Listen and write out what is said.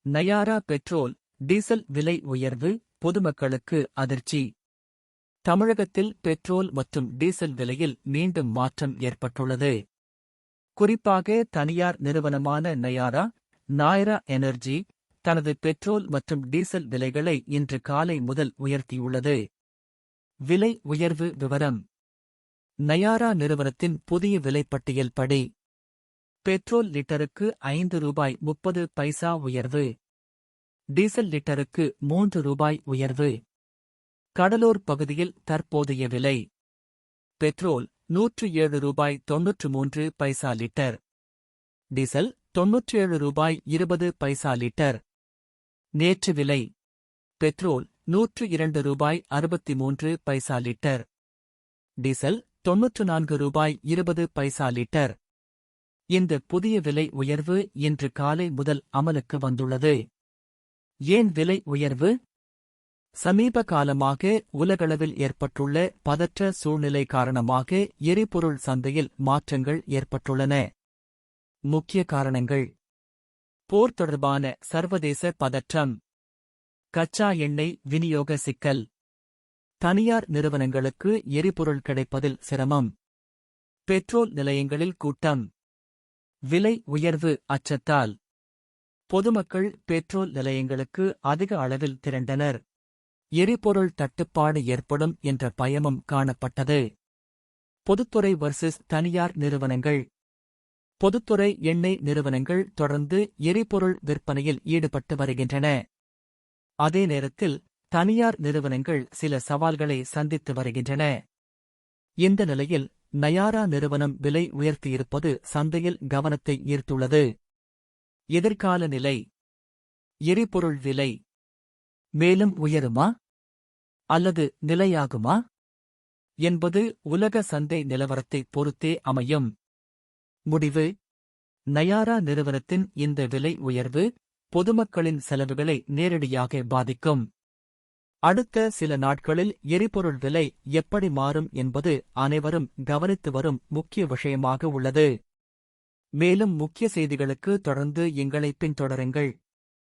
Nayara petrol, diesel விலை உயர்வு, பொதுமக்களுக்கு அதிர்ச்சி. தமிழகத்தில் பெட்ரோல் மற்றும் டீசல் விலையில் மீண்டும் மாற்றம் ஏற்பட்டுள்ளது. குறிப்பாக தனியார் நிறுவனமான நயாரா, நாயரா எனர்ஜி தனது பெட்ரோல் மற்றும் டீசல் விலைகளை இன்று காலை முதல் உயர்த்தியுள்ளது. விலை உயர்வு விவரம். நயாரா நிறுவனத்தின் புதிய விலைப்பட்டியல் படி பெட்ரோல் லிட்டருக்கு ரூ. 5.30 உயர்வு. டீசல் லிட்டருக்கு ரூ. 3 உயர்வு. கடலூர் பகுதியில் தற்போதைய விலை. பெட்ரோல் ரூ. 107.93 லிட்டர். டீசல் ரூ. 97.20 லிட்டர். நேற்று விலை. பெட்ரோல் ரூ. 102.63 லிட்டர். டீசல் ரூ. 94.20 லிட்டர். இந்த புதிய விலை உயர்வு இன்று காலை முதல் அமலுக்கு வந்துள்ளது. ஏன் விலை உயர்வு? சமீப காலமாக உலகளவில் ஏற்பட்டுள்ள பதற்ற சூழ்நிலை காரணமாக எரிபொருள் சந்தையில் மாற்றங்கள் ஏற்பட்டுள்ளன. முக்கிய காரணங்கள்: போர் தொடர்பான சர்வதேச பதற்றம், கச்சா எண்ணெய் விநியோக சிக்கல், தனியார் நிறுவனங்களுக்கு எரிபொருள் கிடைப்பதில் சிரமம், பெட்ரோல் நிலையங்களில் கூட்டம். விலை உயர்வு அச்சத்தால் பொதுமக்கள் பெட்ரோல் நிலையங்களுக்கு அதிக அளவில் திரண்டனர். எரிபொருள் தட்டுப்பாடு ஏற்படும் என்ற பயமும் காணப்பட்டது. பொதுத்துறை வர்சஸ் தனியார் நிறுவனங்கள். பொதுத்துறை எண்ணெய் நிறுவனங்கள் தொடர்ந்து எரிபொருள் விற்பனையில் ஈடுபட்டு வருகின்றன. அதே நேரத்தில் தனியார் நிறுவனங்கள் சில சவால்களை சந்தித்து வருகின்றன. இந்த நிலையில் நயாரா நிறுவனம் விலை உயர்த்தியிருப்பது சந்தையில் கவனத்தை ஈர்த்துள்ளது. எதிர்கால நிலை. எரிபொருள் விலை மேலும் உயருமா அல்லது நிலையாகுமா என்பது உலக சந்தை நிலவரத்தை பொறுத்தே அமையும். முடிவு: நயாரா நிறுவனத்தின் இந்த விலை உயர்வு பொதுமக்களின் செலவுகளை நேரடியாக பாதிக்கும். அடுத்த சில நாட்களில் எரிபொருள் விலை எப்படி மாறும் என்பது அனைவரும் கவனித்து வரும் முக்கிய விஷயமாக உள்ளது. மேலும் முக்கிய செய்திகளுக்கு தொடர்ந்து எங்களை பின்தொடருங்கள்.